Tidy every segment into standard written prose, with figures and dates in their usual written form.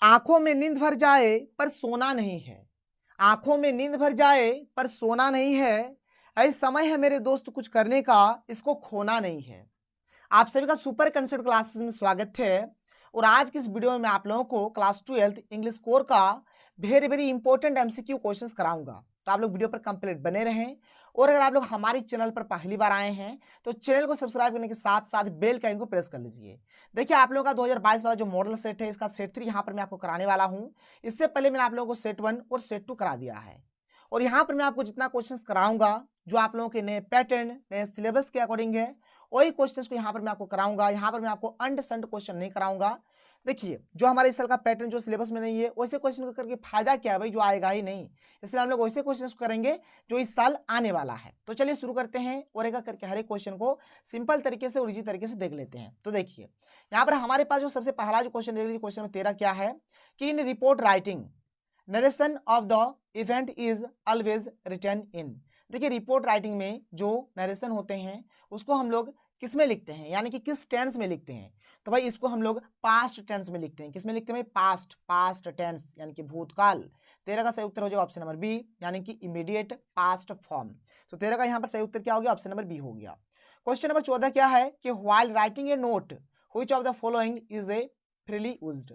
आंखों में नींद भर जाए पर सोना नहीं है। आंखों में नींद भर जाए पर सोना नहीं है। ऐसा समय है मेरे दोस्त कुछ करने का, इसको खोना नहीं है। आप सभी का सुपर कंसेप्ट क्लासेस में स्वागत है। और आज की इस वीडियो में मैं आप लोगों को क्लास 12 इंग्लिश कोर का very very important MCQ questions कराऊंगा। तो आप लोग वीडियो पर कंप्लीट बने रहें। और अगर आप लोग हमारे चैनल पर पहली बार आए हैं तो चैनल को सब्सक्राइब करने के साथ साथ बेल का आइकन को प्रेस कर लीजिए। देखिए आप लोगों का 2022 वाला जो मॉडल सेट है, इसका सेट 3 यहाँ पर मैं आपको कराने वाला हूँ। इससे पहले मैंने आप लोगों को सेट 1 और सेट 2 करा दिया है। और यहाँ पर मैं आपको जितना क्वेश्चन कराऊंगा जो आप लोगों के नए पैटर्न नए सिलेबस के अकॉर्डिंग है, वही क्वेश्चंस को यहाँ पर मैं आपको कराऊंगा। यहाँ पर मैं आपको अंडरस्टैंड क्वेश्चन नहीं कराऊंगा। देखिए जो हमारे इस साल का पैटर्न जो सिलेबस में नहीं है, वैसे क्वेश्चन को करके फायदा क्या है भाई, जो आएगा ही नहीं। इसलिए हम लोग वैसे क्वेश्चंस करेंगे जो इस साल आने वाला है। तो चलिए शुरू करते हैं और एक करके हर एक क्वेश्चन को सिंपल तरीके से और इजी तरीके से देख लेते हैं। तो देखिए यहाँ पर हमारे पास जो सबसे पहला जो क्वेश्चन देख लीजिए, क्वेश्चन में 13 क्या है कि in report writing narration of the event is always return in. देखिए रिपोर्ट राइटिंग में जो नरेशन होते हैं उसको हम लोग किस में लिखते हैं, यानी कि किस टेंस में लिखते हैं। तो भाई इसको हम लोग पास्ट टेंस में लिखते हैं। किस में लिखते हैं भाई? पास्ट टेंस यानी कि भूतकाल। 13 का सही उत्तर हो जाएगा ऑप्शन नंबर बी, यानी कि इमीडिएट पास्ट फॉर्म। तो 13 का यहाँ पर सही उत्तर क्या हो गया? ऑप्शन नंबर बी हो गया। क्वेश्चन नंबर 14 क्या है कि while writing a note which of the following is a freely used.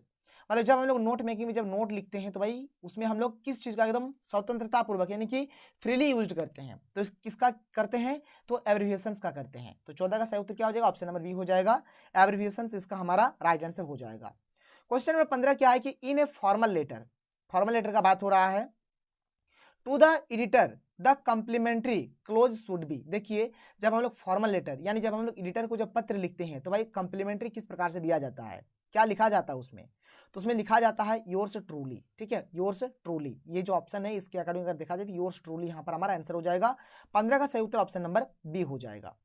मतलब जब हम लोग नोट मेकिंग में जब नोट लिखते हैं तो भाई उसमें हम लोग किस चीज़ का एकदम स्वतंत्रता पूर्वक यानी कि फ्रीली यूज करते हैं। तो इस किसका करते हैं? तो एब्रिविएशंस का करते हैं। तो 14 का सही उत्तर क्या हो जाएगा? ऑप्शन नंबर बी हो जाएगा, एब्रिविएशंस इसका हमारा राइट आंसर हो जाएगा। क्वेश्चन नंबर 15 क्या है कि इन ए फॉर्मल लेटर का बात हो रहा है। To the editor the complementary clause should be. देखिए जब हम लोग फॉर्मल लेटर यानी जब हम लोग एडिटर को जब पत्र लिखते हैं तो भाई कम्प्लीमेंट्री किस प्रकार से दिया जाता है, क्या लिखा जाता है उसमें? तो उसमें लिखा जाता है योर्स ट्रूली। ठीक है, योर्स ट्रूली ये जो ऑप्शन है इसके अकॉर्डिंग अगर देखा जाए तो योर्स ट्रूली यहाँ पर हमारा आंसर हो जाएगा। 15 का सही उत्तर ऑप्शन नंबर बी हो जाएगा।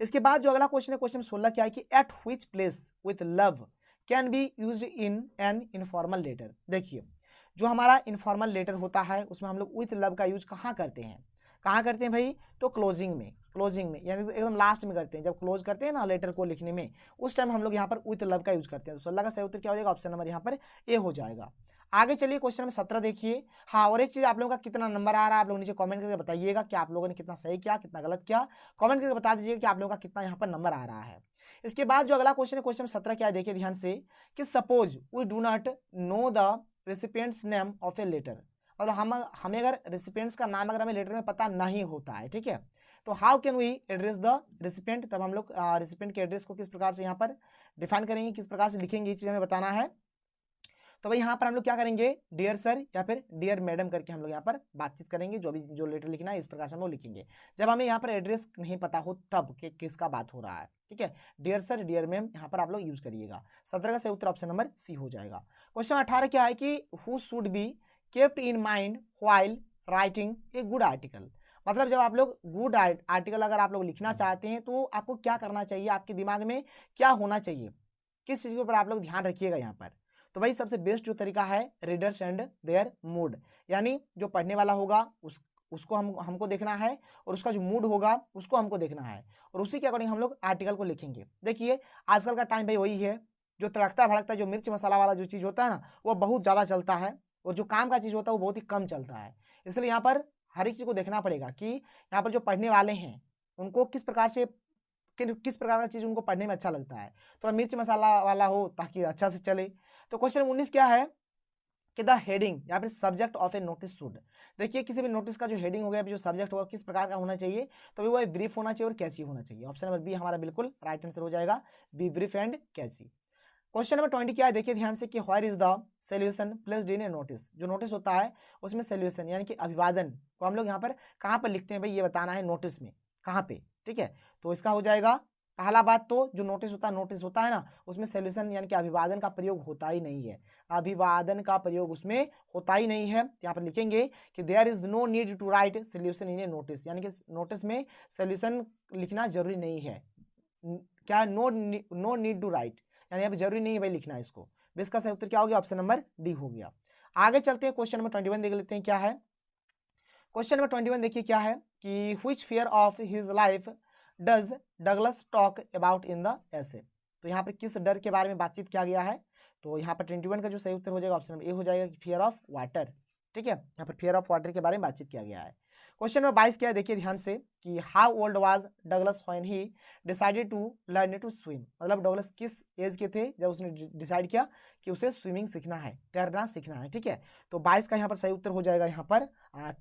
इसके बाद जो अगला क्वेश्चन है, क्वेश्चन 16 क्या है कि at which place with love can be used in an informal letter. देखिए जो हमारा इनफॉर्मल लेटर होता है उसमें हम लोग विथ लव का यूज कहाँ करते हैं? कहाँ करते हैं भाई? तो क्लोजिंग में यानी एकदम लास्ट में करते हैं। जब क्लोज करते हैं ना लेटर को लिखने में, उस टाइम हम लोग यहाँ पर विथ लव का यूज करते हैं। तो 16 का सही उत्तर क्या हो जाएगा? ऑप्शन नंबर यहाँ पर ए हो जाएगा। आगे चलिए क्वेश्चन नंबर 17 देखिए। हाँ, और एक चीज आप लोगों का कितना नंबर आ रहा है आप लोग नीचे कमेंट करके बताइएगा कि आप लोगों ने कितना सही किया कितना गलत किया। कमेंट करके बता दीजिएगा कि आप लोगों का कितना यहाँ पर नंबर आ रहा है। इसके बाद जो अगला क्वेश्चन है, क्वेश्चन 17 क्या है देखिए ध्यान से कि suppose we do not know the recipient's name of a letter. मतलब हमें अगर रेसिपिएंट्स का नाम अगर हमें लेटर में पता नहीं होता है, ठीक है, तो how can we address the recipient. तब हम लोग रेसिपिएंट के एड्रेस को किस प्रकार से यहाँ पर डिफाइन करेंगे, किस प्रकार से लिखेंगे, ये चीज़ हमें बताना है। तो भाई यहाँ पर हम लोग क्या करेंगे? डियर सर या फिर डियर मैडम करके हम लोग यहाँ पर बातचीत करेंगे। जो लेटर लिखना है इस प्रकार से हम लोग लिखेंगे जब हमें यहाँ पर एड्रेस नहीं पता हो तब कि किसका बात हो रहा है। ठीक है, डियर सर डियर मैम यहाँ पर आप लोग यूज करिएगा। 17 का सही उत्तर ऑप्शन नंबर सी हो जाएगा। क्वेश्चन 18 क्या है कि who should be kept in mind while writing a good article. मतलब जब आप लोग गुड आर्टिकल अगर आप लोग लिखना चाहते हैं तो आपको क्या करना चाहिए, आपके दिमाग में क्या होना चाहिए, किस चीज़ के ऊपर आप लोग ध्यान रखिएगा यहाँ पर। तो भाई सबसे बेस्ट जो तरीका है रीडर्स एंड देयर मूड, यानी जो पढ़ने वाला होगा उसको हमको देखना है और उसका जो मूड होगा उसको हमको देखना है और उसी के अकॉर्डिंग हम लोग आर्टिकल को लिखेंगे। देखिए आजकल का टाइम भाई वही है, जो तड़कता भड़कता जो मिर्च मसाला वाला जो चीज़ होता है ना वो बहुत ज़्यादा चलता है और जो काम का चीज़ होता है वो बहुत ही कम चलता है। इसलिए यहाँ पर हर एक चीज़ को देखना पड़ेगा कि यहाँ पर जो पढ़ने वाले हैं उनको किस प्रकार से किस प्रकार का चीज़ उनको पढ़ने में अच्छा लगता है, थोड़ा मिर्च मसाला वाला हो ताकि अच्छा से चले। तो क्वेश्चन 19 क्या है कि द हेडिंग या फिर subject of A notice should. देखिए किसी भी नोटिस का जो हेडिंग होगा जो सब्जेक्ट होगा किस प्रकार का होना चाहिए, तो वो ब्रीफ होना चाहिए और कैची होना चाहिए। ऑप्शन नंबर बी हमारा बिल्कुल राइट आंसर हो जाएगा, be brief and catchy. Question number 20 क्या है देखिए ध्यान से कि where is the solution placed in a notice. जो नोटिस होता है उसमें सोल्यूशन यानी कि अभिवादन को हम लोग यहाँ पर कहाँ पर लिखते हैं भाई, ये बताना है नोटिस में कहाँ पे। ठीक है, तो इसका हो जाएगा पहला बात तो जो नोटिस होता है ना उसमें सोल्यूशन यानी कि अभिवादन का प्रयोग होता ही नहीं है। अभिवादन का प्रयोग उसमें होता ही नहीं है। यहाँ पर लिखेंगे कि there is no need to write solution in a notice, यानी कि नोटिस में सोल्यूशन लिखना जरूरी नहीं है। क्या? नो नीड टू राइट, यानी अब जरूरी नहीं है भाई लिखना इसको। इसका सही उत्तर क्या हो गया? ऑप्शन नंबर डी हो गया। आगे चलते हैं क्वेश्चन नंबर 21 देख लेते हैं क्या है। क्वेश्चन नंबर 21 देखिए क्या है कि which fear of his life does Douglas talk about in the essay. तो यहाँ पर किस डर के बारे में बातचीत किया गया है? तो यहाँ पर 21 का जो सही उत्तर हो जाएगा ऑप्शन नंबर ए हो जाएगा कि फियर ऑफ वाटर। ठीक है, यहाँ पर फियर ऑफ वाटर के बारे में बातचीत किया गया है। क्वेश्चन नंबर 22 क्या है, देखिए ध्यान से कि how old was Douglas when he decided to learn to swim, मतलब डगलस किस एज के थे जब उसने डिसाइड किया कि उसे स्विमिंग सीखना है, तैरना सीखना है। ठीक है, तो 22 का यहाँ पर सही उत्तर हो जाएगा यहाँ पर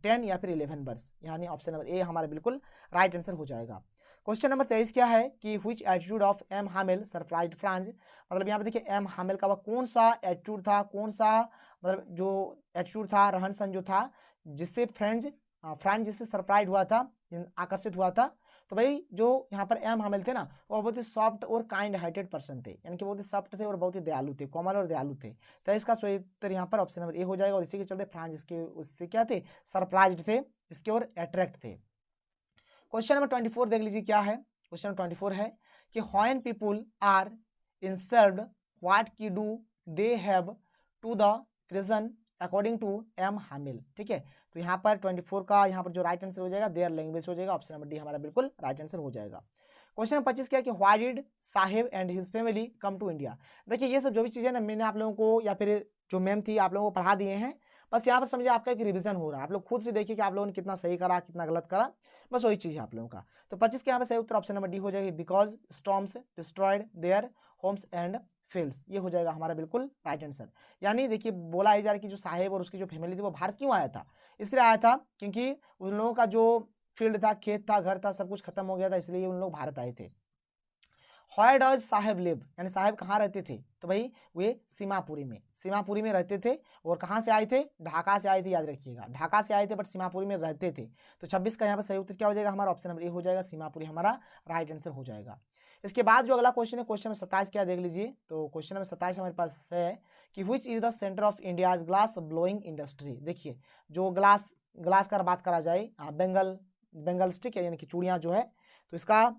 10 या फिर 11 वर्ष, यानी ऑप्शन नंबर ए हमारा बिल्कुल राइट आंसर हो जाएगा। क्वेश्चन नंबर 23 क्या है कि which attitude of M Hamel surprised Franz, मतलब यहाँ पे देखिए एम हामिल का वह कौन सा एटीट्यूड था, कौन सा मतलब जो एटीट्यूड था, रहन सहन जो था, जिससे फ्रांस जिससे सरप्राइज हुआ था, आकर्षित हुआ था। तो भाई जो यहाँ पर एम हामिल थे ना, वो बहुत ही सॉफ्ट और काइंड हार्टेड पर्सन थे, यानी कि बहुत ही सॉफ्ट थे और बहुत ही दयालु थे, कोमल और दयालु थे। तो इसका सही उत्तर यहाँ पर ऑप्शन नंबर ए हो जाएगा। और इसी के चलते फ्रांस इसके उससे क्या थे, सरप्राइज थे, इसके और अट्रैक्ट थे। क्वेश्चन नंबर 24 देख लीजिए क्या है। क्वेश्चन नंबर 24 है कि when people are insulted what की do they have to the present according to M Hamel. ठीक है, तो यहाँ पर 24 का यहाँ पर जो राइट आंसर हो जाएगा देयर लैंग्वेज हो जाएगा, ऑप्शन नंबर डी हमारा बिल्कुल राइट आंसर हो जाएगा। क्वेश्चन नंबर 25 क्या है कि why did Saheb and his family come to India. देखिए ये सब जो भी चीज़ें ना मैंने आप लोगों को या फिर जो मैम थी आप लोगों को पढ़ा दिए हैं, बस यहाँ पर समझिए आपका एक रिवीजन हो रहा है, आप लोग खुद से देखिए कि आप लोगों ने कितना सही करा कितना गलत करा, बस वही चीज़ है आप लोगों का। तो 25 के यहाँ पर सही उत्तर ऑप्शन नंबर डी हो जाएगी, because storms destroyed their homes and fields, ये हो जाएगा हमारा बिल्कुल राइट आंसर। यानी देखिए बोला ही जा रहा है कि जो साहेब और उसकी जो फैमिली थी वो भारत क्यों आया था, इसलिए आया था क्योंकि उन लोगों का जो फील्ड था, खेत था, घर था, सब कुछ खत्म हो गया था, इसलिए उन लोग भारत आए थे। Where does साहेब लिव, यानी साहेब कहाँ रहते थे, तो भाई वे सीमापुरी में रहते थे। और कहाँ से आए थे, ढाका से आए थे, याद रखिएगा ढाका से आए थे बट सीमापुरी में रहते थे। तो 26 का यहाँ पर सही उत्तर क्या हो जाएगा, हमारा ऑप्शन नंबर ए हो जाएगा, सीमापुरी हमारा राइट आंसर हो जाएगा। इसके बाद जो अगला क्वेश्चन है, क्वेश्चन नंबर 27 क्या देख लीजिए। तो क्वेश्चन नंबर 27 हमारे पास है कि which is the centre of India's glass blowing industry. देखिए जो ग्लास का बात करा जाए, बेंगल स्टिक है यानी कि चूड़ियाँ जो है, तो इसका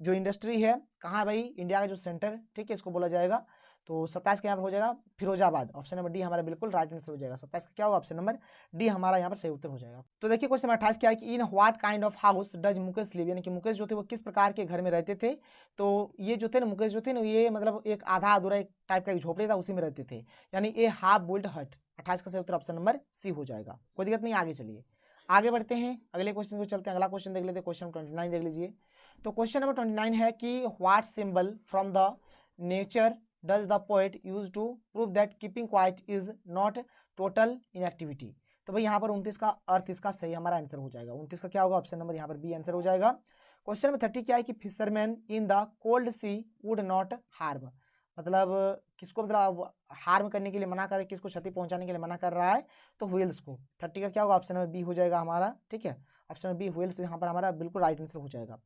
जो इंडस्ट्री है कहाँ है भाई, इंडिया का जो सेंटर, ठीक है, इसको बोला जाएगा। तो 27 का यहाँ पर हो जाएगा फिरोजाबाद, ऑप्शन नंबर डी हमारा बिल्कुल राइट आंसर हो जाएगा। 27 का क्या होगा, ऑप्शन नंबर डी हमारा यहाँ पर सही उत्तर हो जाएगा। तो देखिए क्वेश्चन नंबर 28 क्या है कि in what kind of house does Mukesh live, यानी कि मुकेश जो थे वो किस प्रकार के घर में रहते थे। तो ये जो थे ना मुकेश जो थे ना, ये मतलब एक आधा अधूरा एक टाइप का झोपड़ी था, उसी में रहते थे, यानी ए हाफ बुल्ड हट। 28 का सही उत्तर ऑप्शन नंबर सी हो जाएगा। कोई दिक्कत नहीं, आगे चलिए आगे बढ़ते हैं, अगले क्वेश्चन को चलते हैं। अगला क्वेश्चन देख लेते हैं, क्वेश्चन 29 देख लीजिए। तो क्वेश्चन नंबर 29 है कि what symbol from the nature does the poet use to prove that keeping quiet is not total inactivity. तो भाई यहाँ पर 29 का अर्थ इसका सही हमारा आंसर हो जाएगा। 29 का क्या होगा, ऑप्शन नंबर यहाँ पर बी आंसर हो जाएगा। क्वेश्चन नंबर 30 क्या है कि fisherman in the cold sea would not harm, मतलब किसको मतलब हार्म करने के लिए मना कर, किसको क्षति पहुंचाने के लिए मना कर रहा है, तो व्हेल्स को। 30 का क्या होगा, ऑप्शन नंबर बी हो जाएगा हमारा। ठीक है, ऑप्शन नंबर बी व्हेल्स यहाँ पर हमारा बिल्कुल राइट आंसर हो जाएगा।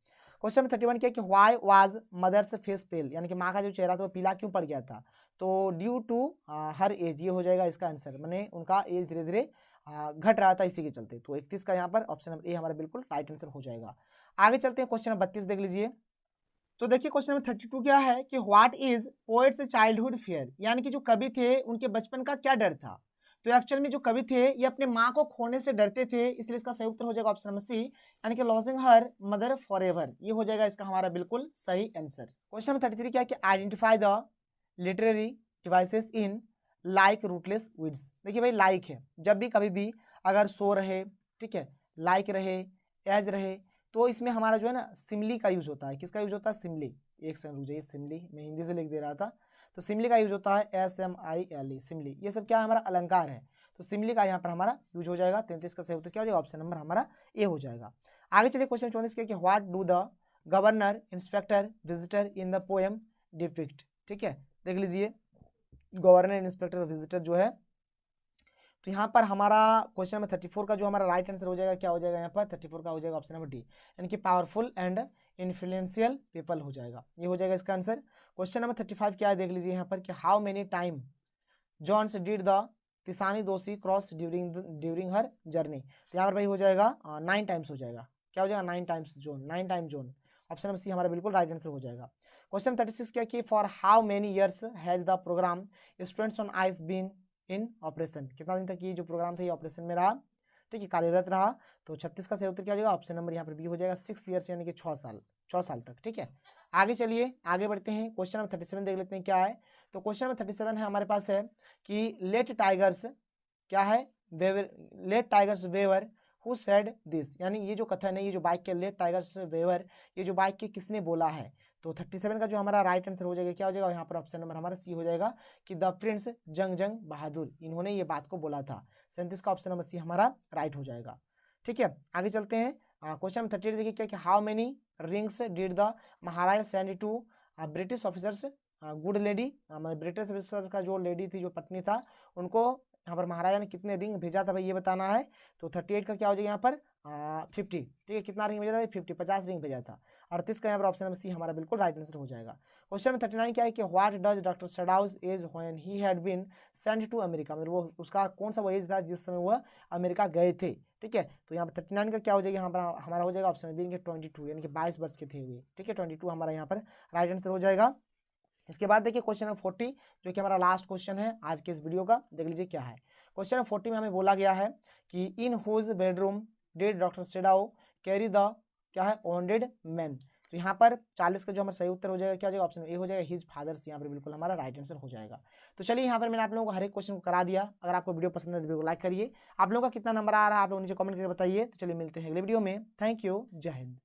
क्वेश्चन नंबर 31 क्या है कि व्हाई वाज मदर्स फेस पेल, यानी कि माँ का जो चेहरा था वो पीला क्यों पड़ गया था। तो ड्यू टू हर एज, ये हो जाएगा इसका आंसर, मैंने उनका एज धीरे धीरे घट रहा था इसी के चलते। तो 31 का यहाँ पर ऑप्शन नंबर ए हमारा बिल्कुल राइट आंसर हो जाएगा। आगे चलते हैं, क्वेश्चन नंबर 32 देख लीजिए। तो देखिए क्वेश्चन नंबर 32 क्या है कि what is poets childhood fear, यानी कि जो कवि थे उनके बचपन का क्या डर था। तो एक्चुअल में जो कवि थे ये अपने माँ को खोने से डरते थे, इसलिए इसका सही उत्तर हो जाएगा ऑप्शन नंबर सी, यानी कि लॉसिंग हर मदर फॉरएवर, ये हो जाएगा इसका हमारा बिल्कुल सही आंसर। क्वेश्चन नंबर 33 क्या है कि identify the literary devices in like rootless weeds. देखिए भाई लाइक है, जब भी कभी भी अगर सो रहे, ठीक है, लाइक रहे, एज रहे, तो इसमें हमारा जो है ना सिमली का यूज होता है। किसका यूज होता है, सिमली। एक सेकंड रुक जाइए, सिमली मैं हिंदी से लिख दे रहा था, तो सिमली का यूज होता है SMILE, सिमली। ये सब क्या है, हमारा अलंकार है, तो सिमली का यहाँ पर हमारा यूज हो जाएगा। 33 का सही उत्तर क्या हो जाएगा, ऑप्शन नंबर हमारा ए हो जाएगा। आगे चलिए क्वेश्चन 34 के कि what do the governor inspector visitor in the poem depict. ठीक है, देख लीजिए गवर्नर इंस्पेक्टर विजिटर जो है, तो यहाँ पर हमारा क्वेश्चन नंबर 34 का जो हमारा राइट आंसर हो जाएगा, क्या हो जाएगा यहाँ पर 34 का हो जाएगा ऑप्शन नंबर डी, यानी कि पावरफुल एंड इन्फ्लुएंशियल पीपल हो जाएगा, ये हो जाएगा इसका आंसर। क्वेश्चन नंबर 35 क्या है देख लीजिए यहाँ पर कि how many time Jones did the तिसानी दोषी क्रॉस ड्यूरिंग हर जर्नी। तो यहाँ पर भाई हो जाएगा 9 टाइम्स हो जाएगा, क्या हो जाएगा 9 times zone, 9 time zone, option number C हमारा बिल्कुल राइट आंसर हो जाएगा। क्वेश्चन 36 क्या कि for how many years has the program students on ice been in operation, कितना दिन तक ये जो प्रोग्राम था ये ऑपरेशन में रहा। ठीक है, कार्यरत रहा। तो 36 का सही उत्तर क्या हो जाएगा, ऑप्शन नंबर यहाँ पर बी हो जाएगा, 6 ईयर्स यानी कि 6 साल तक। ठीक है, आगे चलिए आगे बढ़ते हैं, क्वेश्चन नंबर 37 देख लेते हैं क्या है। तो क्वेश्चन नंबर 37 है हमारे पास है कि लेट टाइगर्स क्या है, let tigers whoever who said this, यानी ये जो कथन है, ये जो बाइक के लेट टाइगर्स वेवर, ये जो बाइक के किसने बोला है। तो 37 का जो हमारा राइट आंसर हो जाएगा क्या हो जाएगा, यहाँ पर ऑप्शन नंबर हमारा सी हो जाएगा कि द प्रिंस जंग जंग बहादुर, इन्होंने ये बात को बोला था। 37 का ऑप्शन नंबर सी हमारा राइट हो जाएगा। ठीक है, आगे चलते हैं। क्वेश्चन नंबर 38 देखिए क्या, how many rings did the Maharaja send to British officers good lady, British officer का जो लेडी थी, जो पत्नी था, उनको यहाँ पर महाराजा ने कितने रिंग भेजा था भाई, ये बताना है। तो 38 का क्या हो जाएगा यहाँ पर 50। ठीक है, कितना रिंग भेजा था भाई, 50 रिंग भेजा था। 38 का यहाँ पर ऑप्शन नंबर सी हमारा बिल्कुल राइट आंसर हो जाएगा। क्वेश्चन नंबर 39 क्या है कि what does doctor Sadao ask when he had been send to America, मतलब वो उसका कौन सा वो एज था जिस समय वह अमेरिका गए थे। ठीक है, तो यहाँ पर 39 का क्या हो जाएगा, यहाँ पर हमारा हो जाएगा ऑप्शन बी 22 यानी कि 22 वर्ष के थे हुए। ठीक है, 22 हमारा यहाँ पर राइट आंसर हो जाएगा। इसके बाद देखिए क्वेश्चन नंबर 40 जो कि हमारा लास्ट क्वेश्चन है आज के इस वीडियो का, देख लीजिए क्या है। क्वेश्चन नंबर 40 में हमें बोला गया है कि in whose bedroom did doctor Sadao carry the क्या है वॉन्डेड मैन। तो यहाँ पर 40 का जो हमारा सही उत्तर हो जाएगा क्या हो जाएगा, ऑप्शन ए हो जाएगा हिज फादर्स, यहाँ पर बिल्कुल हमारा राइट आंसर हो जाएगा। तो चलिए यहाँ पर मैंने आप लोगों को हर एक क्वेश्चन को करा दिया। अगर आपको वीडियो पसंद है तो वीडियो को लाइक करिए। आप लोगों का कितना नंबर आ रहा है आप लोग नीचे कमेंट करके बताइए। तो चलिए मिलते हैं अगले वीडियो में। थैंक यू, जय हिंद।